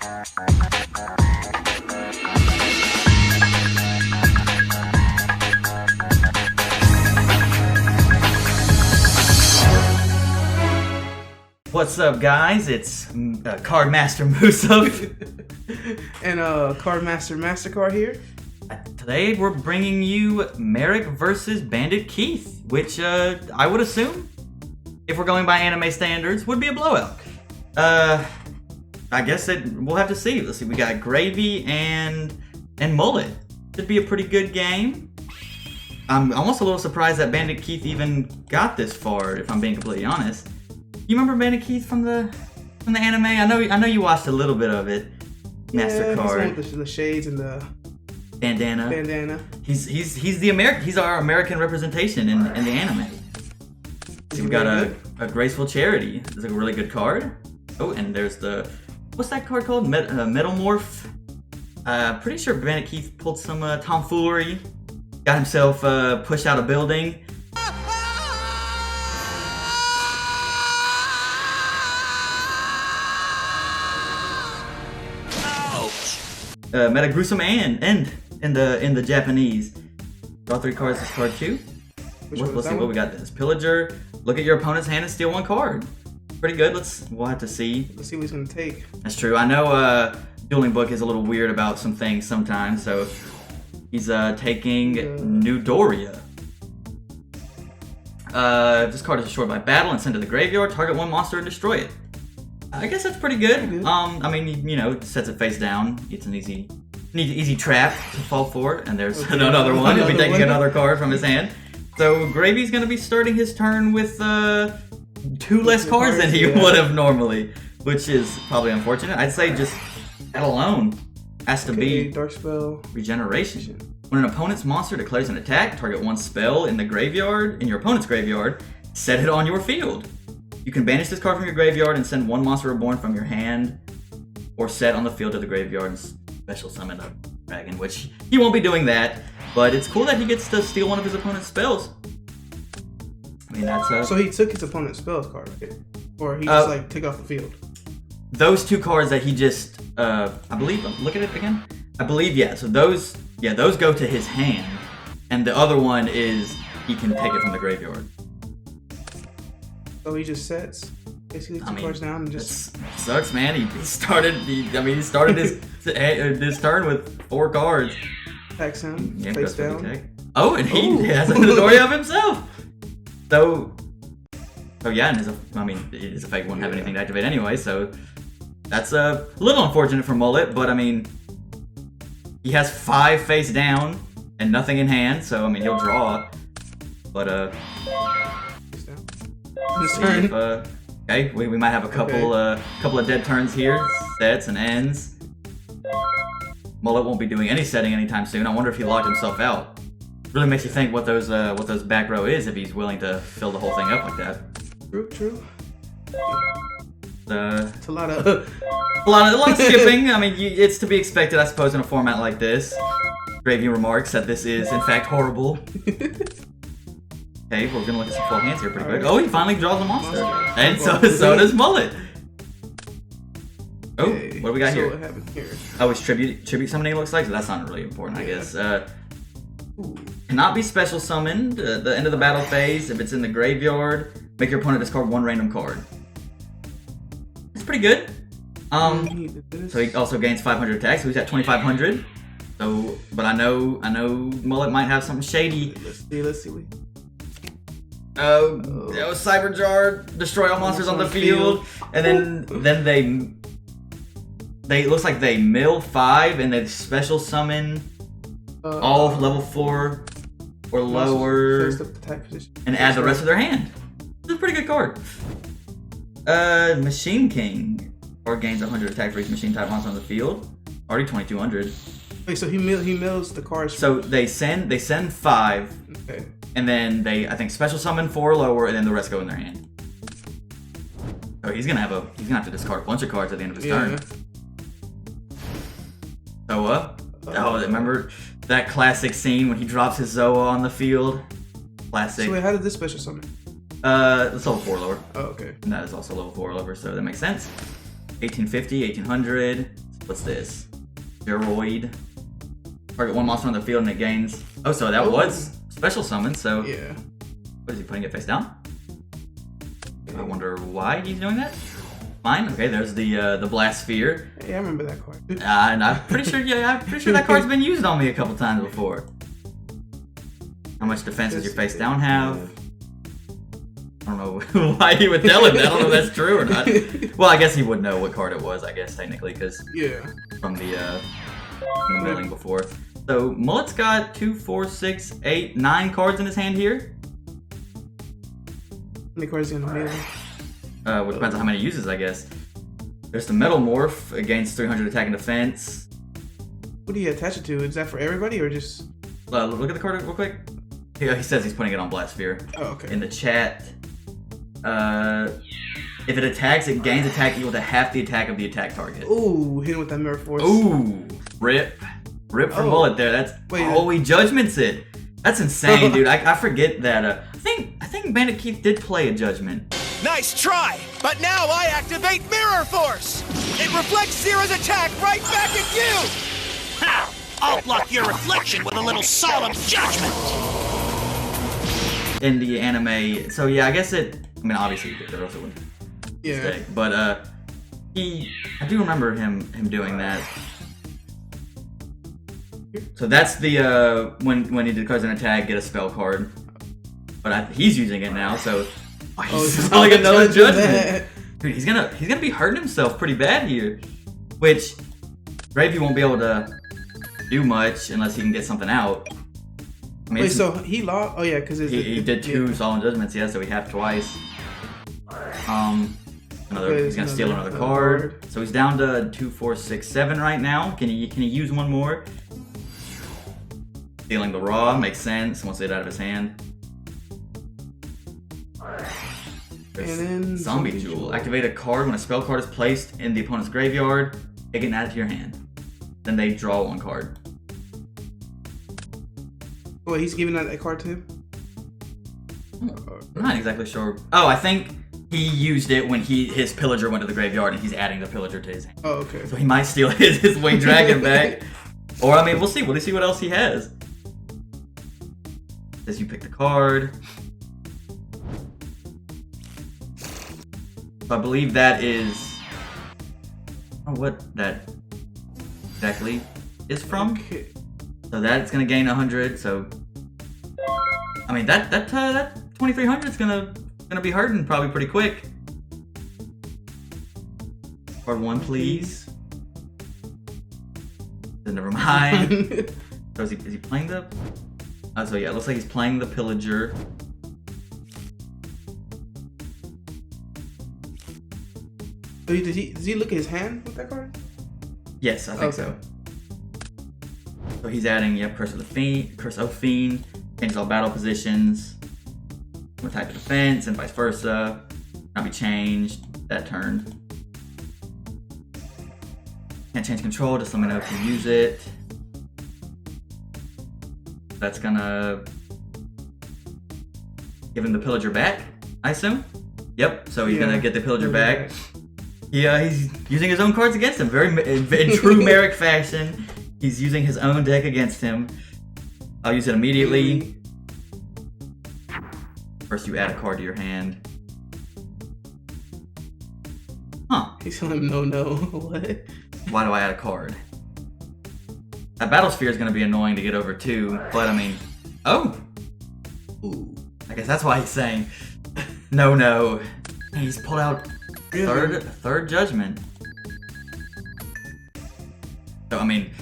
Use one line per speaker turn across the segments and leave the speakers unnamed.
What's up, guys? It's Card Master Mooseph
and Card Master Mastercard here.
Today we're bringing you Marik versus Bandit Keith, which I would assume, if we're going by anime standards, would be a blowout. I guess we'll have to see. Let's see. We got Gravy and Mullet. Should be a pretty good game. I'm almost a little surprised that Bandit Keith even got this far, if I'm being completely honest. You remember Bandit Keith from the anime? I know you watched a little bit of it. Mastercard.
He's the shades and the
bandana. He's He's our American representation in the anime. So we got a graceful charity. It's a really good card. Oh, and there's what's that card called? Metalmorph. Pretty sure Bandit Keith pulled some tomfoolery. Got himself pushed out a building. Met a gruesome end in the Japanese. Draw 3 cards, discard 2. Let's see what we got. This Pillager. Look at your opponent's hand and steal 1 card. Pretty good. We'll have to see.
Let's see what he's gonna take.
That's true. I know Dueling Book is a little weird about some things sometimes, so he's taking Newdoria. This card is destroyed by battle and sent to the graveyard. Target 1 monster and destroy it. I guess that's pretty good. I mean, it sets it face down. It's an easy trap to fall for. And there's another one. He'll be taking another card from his hand. So Gravy's gonna be starting his turn with 2 less cards than he would have normally, which is probably unfortunate. I'd say just that alone has to be
Dark Spell
Regeneration. When an opponent's monster declares an attack, target 1 spell in your opponent's graveyard, set it on your field. You can banish this card from your graveyard and send 1 monster reborn from your hand or set on the field to the graveyard and special summon a dragon, which he won't be doing that, but it's cool that he gets to steal one of his opponent's spells. I mean, that's
So he took his opponent's spells card, right? Or he just took off the field?
Those 2 cards that he just, I believe, look at it again. I believe, yeah, so those go to his hand, and the other one is he can take it from the graveyard.
So he just sets basically 2 cards down and just
sucks, man. He started his turn with 4 cards.
Attacks him, face down.
Oh, and he has a Newdoria of himself. So yeah, and his effect won't have anything to activate anyway. So that's a little unfortunate for Mullet, but I mean, he has 5 face down and nothing in hand. So I mean, he'll draw, but okay, we might have a couple of dead turns here, sets and ends. Mullet won't be doing any setting anytime soon. I wonder if he locked himself out. Really makes you think what those back row is if he's willing to fill the whole thing up like that.
True.
It's
a lot of
skipping. I mean, it's to be expected, I suppose, in a format like this. Gravy remarks that this is in fact horrible. Okay, we're gonna look at some full hands here pretty quick. Oh, he finally draws a monster. And so does Mullet. Oh, what do we got here?
What happened here?
Oh, it's tribute summoning, it looks like, so that's not really important, I guess. Cannot be special summoned at the end of the battle phase. If it's in the graveyard, make your opponent discard 1 random card. It's pretty good. So he also gains 500 attacks, so he's at 2,500. So, but I know Mullet might have something shady.
Let's see.
Cyber Jar, destroy all monsters on the field, and then they looks like they mill 5 and they special summon all level 4 or lower and add the rest of their hand. It's a pretty good card. Machine King, or gains 100 attack for each machine type monster on the field. Already 2,200.
Wait, so he mills the cards.
So they send 5.
Okay.
And then I think special summon 4 or lower, and then the rest go in their hand. So he's gonna have to discard a bunch of cards at the end of his turn. So remember that classic scene when he drops his Zoa on the field? Classic.
So wait, how did this special summon?
It's level 4 lower.
Oh, okay.
And that is also level 4 lower, so that makes sense. 1850, 1800. What's this? Steroid. Target one monster on the field and it gains. Oh, so that was special summon. So
yeah.
What is he putting it face down? I wonder why he's doing that. Fine. Okay, there's the blast sphere.
Hey, I remember that card.
And I'm pretty sure. Yeah, I'm pretty sure that card's been used on me a couple times before. How much defense does your face down have? I don't know why he would tell him that. I don't know if that's true or not. Well, I guess he would know what card it was, I guess, technically, because from the milling before. So, Mullet's got 2, 4, 6, 8, 9 cards in his hand here.
How many cards in the mill?
Well, depends on how many he uses, I guess. There's the Metal Morph against 300 attack and defense.
What do you attach it to? Is that for everybody or just...
Look at the card real quick. He says he's putting it on Blast Sphere.
Oh, okay.
In the chat. If it attacks, it gains attack equal to half the attack of the attack target.
Ooh, hit him with that Mirror Force.
Ooh, rip for Mullet there. That's he judgments it. That's insane, dude. I forget that. I think Bandit Keith did play a judgment.
Nice try, but now I activate Mirror Force. It reflects Zera's attack right back at you.
How? I'll block your reflection with a little solemn judgment.
In the anime, so yeah, I guess it. I mean, obviously he did, or else it wouldn't. Mistake. But I do remember him doing that. So that's the when he declares an attack, get a spell card. But he's using it now, so he's like another judgment. Dude, he's gonna be hurting himself pretty bad here. Which Gravy won't be able to do much unless he can get something out. I mean,
wait, so he lost? Oh yeah, because
he did 2 solemn judgments, yeah, so he halved twice. He's gonna steal another card. So he's down to 2, 4, 6, 7 right now. Can he use one more? Stealing the raw makes sense. Wants it out of his hand.
And then
Zombie Duel. Activate a card when a spell card is placed in the opponent's graveyard. Take it and add it to your hand. Then they draw 1 card.
Oh, he's giving that card to him?
I'm not exactly sure. Oh, I think he used it when his pillager went to the graveyard and he's adding the pillager to his hand.
Oh, okay.
So he might steal his winged dragon back. Or, I mean, we'll see. We'll see what else he has. As you pick the card. So I believe that is... I don't know what that exactly is from.
Okay.
So that's going to gain 100, so... I mean, that 2300 is gonna be hurting probably pretty quick. Card 1, please. Never mind. So is he playing the... so yeah, it looks like he's playing the pillager.
So does he look at his hand with that card?
Yes, I think so. So he's adding, Curse of Fiend, changes all battle positions, what type of defense, and vice versa. Not be changed that turn. Can't change control, just let me know if you use it. That's gonna give him the pillager back, I assume? Yep, so he's gonna get the pillager back. Yeah, he's using his own cards against him, in true Marik fashion. He's using his own deck against him. I'll use it immediately. First, you add a card to your hand. Huh.
He's telling him no. What?
Why do I add a card? That battle sphere is going to be annoying to get over too, but I mean... Oh! Ooh. I guess that's why he's saying no. He's pulled out third judgment. So, I mean...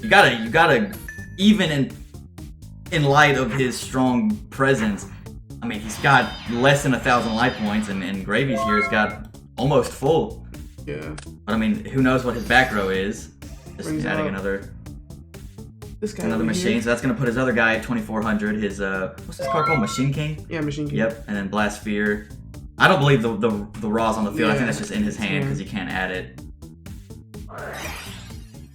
You gotta, even in light of his strong presence, I mean, he's got less than 1,000 life points, and Gravy's here has got almost full.
Yeah.
But I mean, who knows what his back row is? Just adding another machine. So that's gonna put his other guy at 2,400. His what's this card called? Machine King.
Yeah, Machine King.
Yep, and then Blast Sphere. I don't believe the raw's on the field. I think that's just in his hand because he can't add it.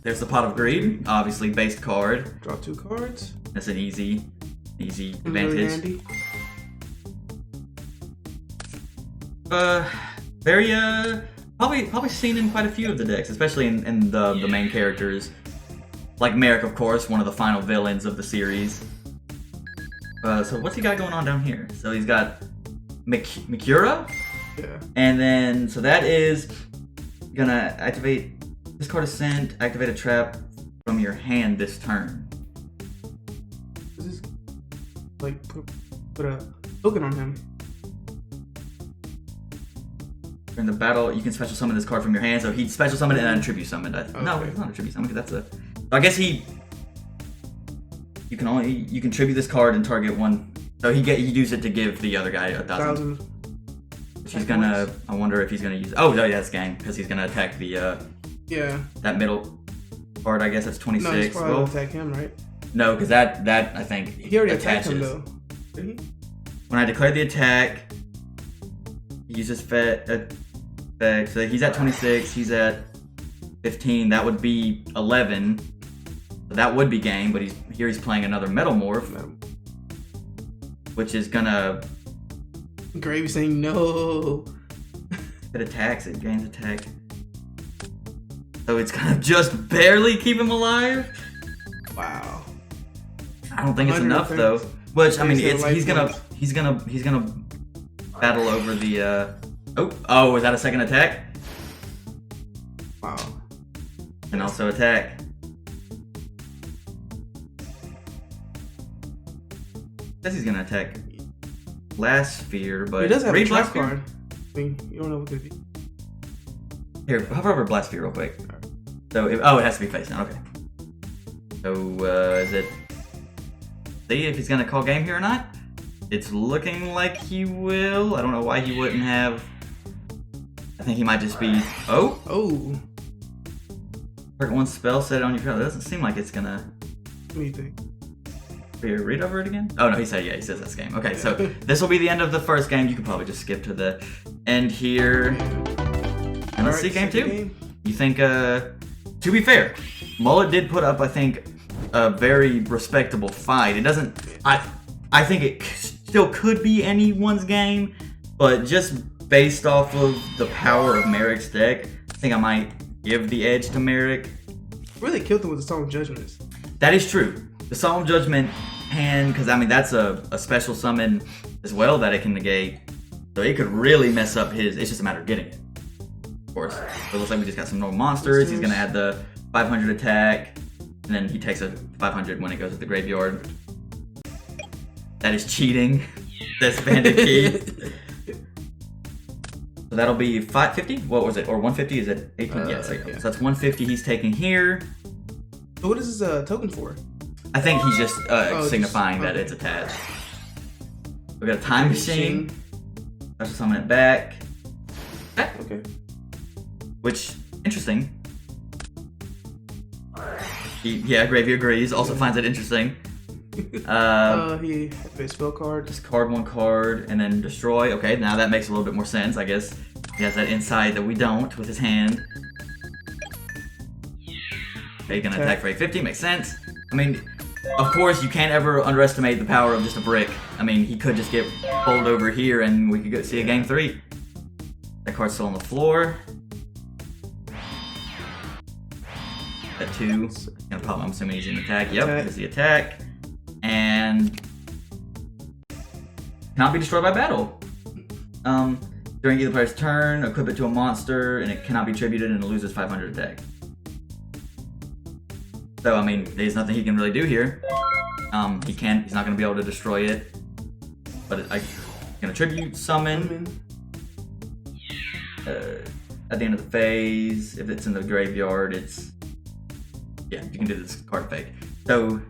There's the Pot of Greed, obviously based card.
Draw 2 cards.
That's an easy advantage.
Really handy.
Very Probably seen in quite a few of the decks, especially in the main characters. Like Marik, of course, one of the final villains of the series. So what's he got going on down here? So he's got Mikura?
Yeah.
And then, so that is gonna activate, this card is sent, activate a trap from your hand this turn.
This is like put a token on him.
During the battle, you can special summon this card from your hand, so he'd special summon it and then tribute summon. No, it's not a tribute summon, because that's a... I guess you can tribute this card and target one. So he use it to give the other guy 1,000. Which he's gonna. I wonder if he's gonna use. Oh, yeah, it's game because he's gonna attack the.
Yeah.
That middle card. I guess that's 26.
No, he's probably gonna attack him, right?
No, because that I think
he already
attaches.
attacked him though. Did he?
When I declare the attack, he uses effect. So he's at 26. He's at 15. That would be 11. So that would be game, but he's playing another Metalmorph, which is gonna.
Gravy saying no.
It attacks. It gains attack. So it's gonna just barely keep him alive.
Wow.
I don't think it's enough though. Which I mean, he's gonna battle over the. Oh, is that a second attack?
Wow.
And also attack. Says he's gonna attack Blast Sphere, but
he does have a
Blast
trap
Sphere?
card. I mean, you don't know what could be.
Here, hover over Blast Sphere real quick. So, it has to be face down. Okay. So, is it? See if he's gonna call game here or not. It's looking like he will. I don't know why he wouldn't have. I think he might just be. Oh. Target one spell, set it on your field. It doesn't seem like it's gonna.
What do you think?
Here, read over it again? Oh no, he says that's game. Okay, so this will be the end of the first game. You could probably just skip to the end here. And let's see game 2. You think, to be fair, Mullet did put up, I think, a very respectable fight. It doesn't, I think it still could be anyone's game, but just based off of the power of Marik's deck, I think I might give the edge to Marik.
Really killed him with the Solemn Judgments.
That is true. The Solemn Judgment hand, because I mean that's a special summon as well that it can negate, so it could really mess up his. It's just a matter of getting it, of course. So it looks like we just got some normal monsters. He's gonna add the 500 attack, and then he takes a 500 when it goes to the graveyard. That is cheating. That's Bandit Keith. So that'll be 550. What was it? Or 150? Is it 18? Yes. Yeah. So that's 150 he's taking here.
So what is this token for?
I think he's just signifying that it's attached. We got a time machine. Special summon it back.
Okay.
Which, interesting. Gravy agrees. Also finds it interesting.
He had a spell card.
Just card one card and then destroy. Okay, now that makes a little bit more sense. I guess he has that insight that we don't with his hand. Okay, gonna attack for 850. Makes sense. I mean, of course, you can't ever underestimate the power of just a brick. I mean, he could just get pulled over here and we could go see a game 3. That card's still on the floor. That 2. Gonna pop, I'm assuming he's in attack. Yep, there's the attack. And cannot be destroyed by battle. During either player's turn, equip it to a monster and it cannot be tributed and it loses 500 attack. So, I mean, there's nothing he can really do here. He's not going to be able to destroy it. But I'm going to tribute summon. At the end of the phase, if it's in the graveyard, yeah, you can do this card fake. So,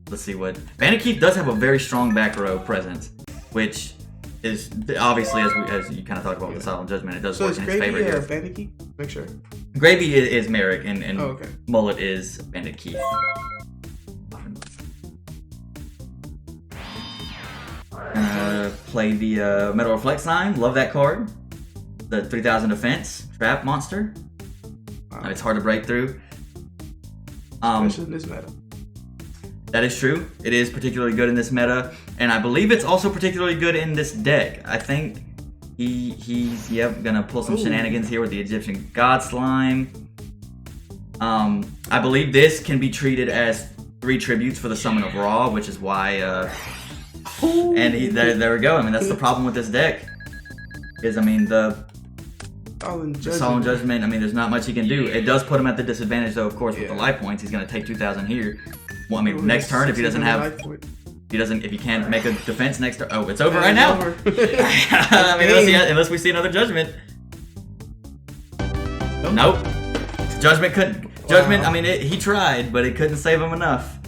let's see what... Bandit Keith does have a very strong back row presence, which is obviously, as you kind of talked about with the Solemn Judgment, it does work in his favor here.
Bandit Keith? Make sure.
Gravy is Marik, and
okay.
Mullet is Bandit Keith. Play the Metal Reflect Sign. Love that card. The 3000 defense trap monster. Wow. It's hard to break through.
Especially in this meta.
That is true. It is particularly good in this meta, and I believe it's also particularly good in this deck. I think He's gonna pull some shenanigans here with the Egyptian God Slime. I believe this can be treated as 3 tributes for the summon of Ra, which is why and there we go. I mean, that's the problem with this deck. Is I mean the Solemn Judgment, I mean, there's not much he can do. It does put him at the disadvantage, though, of course, with the life points. He's going to take 2,000 here. Well, I mean, next turn, if he doesn't have... If he can't make a defense next turn... Oh, it's over right now! I mean, unless we see another Judgment. Nope. Judgment couldn't... Judgment, I mean, he tried, but it couldn't save him enough.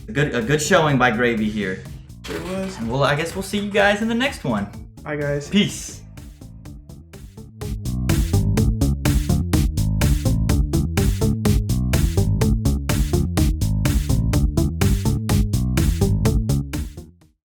A good showing by Gravy here.
It was.
And I guess we'll see you guys in the next one.
Bye, guys.
Peace.